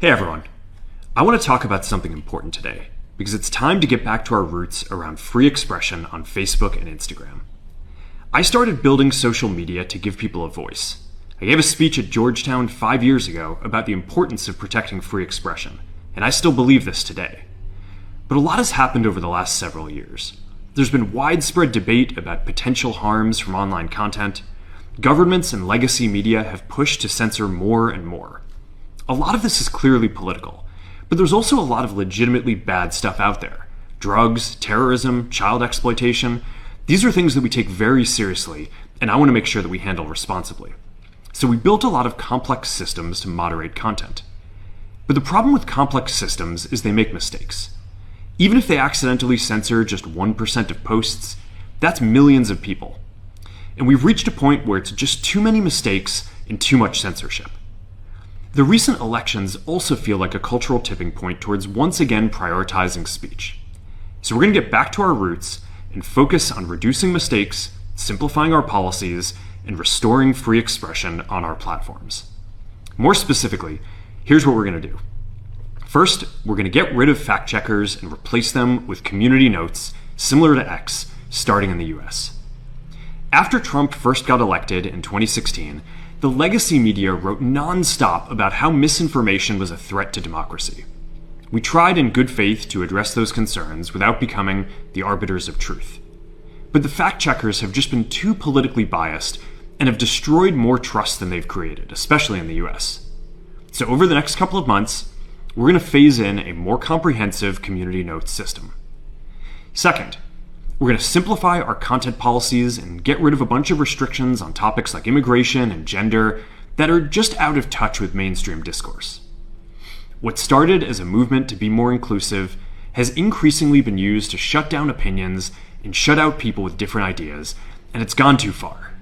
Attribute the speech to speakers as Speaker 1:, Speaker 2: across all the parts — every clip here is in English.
Speaker 1: Hey everyone, I want to talk about something important today because it's time to get back to our roots around free expression on Facebook and Instagram. I started building social media to give people a voice. I gave a speech at Georgetown 5 years ago about the importance of protecting free expression, and I still believe this today. But a lot has happened over the last several years. There's been widespread debate about potential harms from online content. Governments and legacy media have pushed to censor more and more. A lot of this is clearly political, but there's also a lot of legitimately bad stuff out there. Drugs, terrorism, child exploitation. These are things that we take very seriously, and I want to make sure that we handle responsibly. So we built a lot of complex systems to moderate content. But the problem with complex systems is they make mistakes. Even if they accidentally censor just 1% of posts, that's millions of people. And we've reached a point where it's just too many mistakes and too much censorship. The recent elections also feel like a cultural tipping point towards once again prioritizing speech. So we're going to get back to our roots and focus on reducing mistakes, simplifying our policies, and restoring free expression on our platforms. More specifically, here's what we're going to do. First, we're going to get rid of fact checkers and replace them with community notes similar to X, starting in the US. After Trump first got elected in 2016, the legacy media wrote non-stop about how misinformation was a threat to democracy. We tried in good faith to address those concerns without becoming the arbiters of truth. But the fact-checkers have just been too politically biased and have destroyed more trust than they've created, especially in the US. So over the next couple of months, we're going to phase in a more comprehensive community notes system. Second, we're going to simplify our content policies and get rid of a bunch of restrictions on topics like immigration and gender that are just out of touch with mainstream discourse. What started as a movement to be more inclusive has increasingly been used to shut down opinions and shut out people with different ideas, and it's gone too far.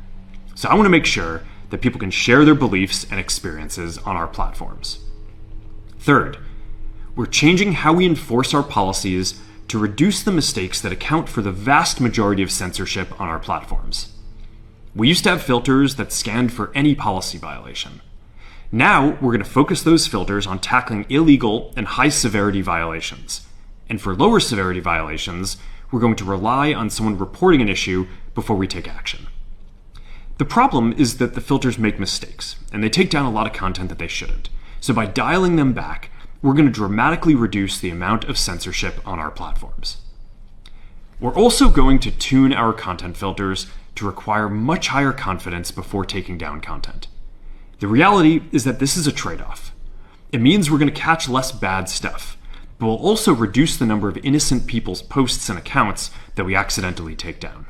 Speaker 1: So I want to make sure that people can share their beliefs and experiences on our platforms. Third, we're changing how we enforce our policies to reduce the mistakes that account for the vast majority of censorship on our platforms. We used to have filters that scanned for any policy violation. Now, we're going to focus those filters on tackling illegal and high-severity violations. And for lower severity violations, we're going to rely on someone reporting an issue before we take action. The problem is that the filters make mistakes, and they take down a lot of content that they shouldn't. So by dialing them back, we're going to dramatically reduce the amount of censorship on our platforms. We're also going to tune our content filters to require much higher confidence before taking down content. The reality is that this is a trade-off. It means we're going to catch less bad stuff, but we'll also reduce the number of innocent people's posts and accounts that we accidentally take down.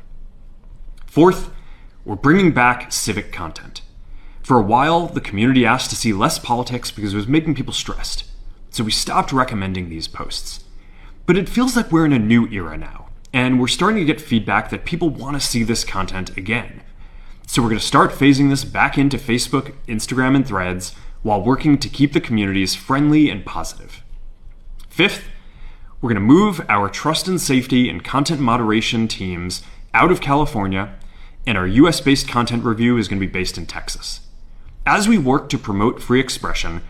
Speaker 1: Fourth, we're bringing back civic content. For a while, the community asked to see less politics because it was making people stressed. So we stopped recommending these posts. But it feels like we're in a new era now, and we're starting to get feedback that people want to see this content again. So we're going to start phasing this back into Facebook, Instagram, and Threads while working to keep the communities friendly and positive. Fifth, we're going to move our trust and safety and content moderation teams out of California, and our US-based content review is going to be based in Texas. As we work to promote free expression,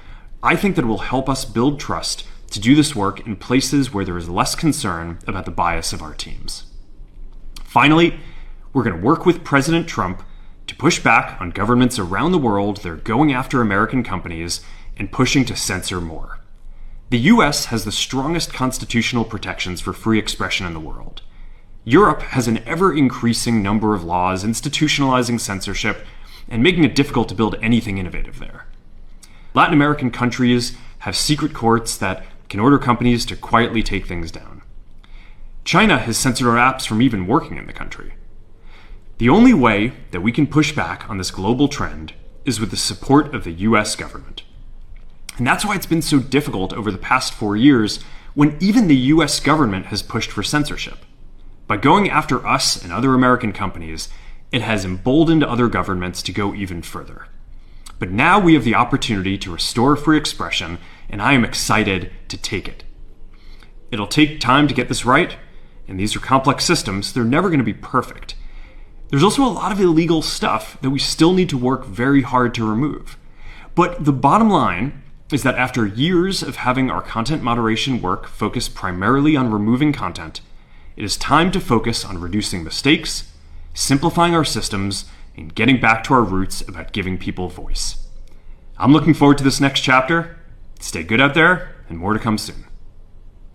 Speaker 1: I think that it will help us build trust to do this work in places where there is less concern about the bias of our teams. Finally, we're going to work with President Trump to push back on governments around the world that are going after American companies and pushing to censor more. The US has the strongest constitutional protections for free expression in the world. Europe has an ever-increasing number of laws institutionalizing censorship and making it difficult to build anything innovative there. Latin American countries have secret courts that can order companies to quietly take things down. China has censored our apps from even working in the country. The only way that we can push back on this global trend is with the support of the US government. And that's why it's been so difficult over the past 4 years when even the US government has pushed for censorship. By going after us and other American companies, it has emboldened other governments to go even further. But now we have the opportunity to restore free expression, and I am excited to take it. It'll take time to get this right, and these are complex systems. They're never going to be perfect. There's also a lot of illegal stuff that we still need to work very hard to remove. But the bottom line is that after years of having our content moderation work focus primarily on removing content, it is time to focus on reducing mistakes, simplifying our systems, and getting back to our roots about giving people voice. I'm looking forward to this next chapter. Stay good out there, and more to come soon.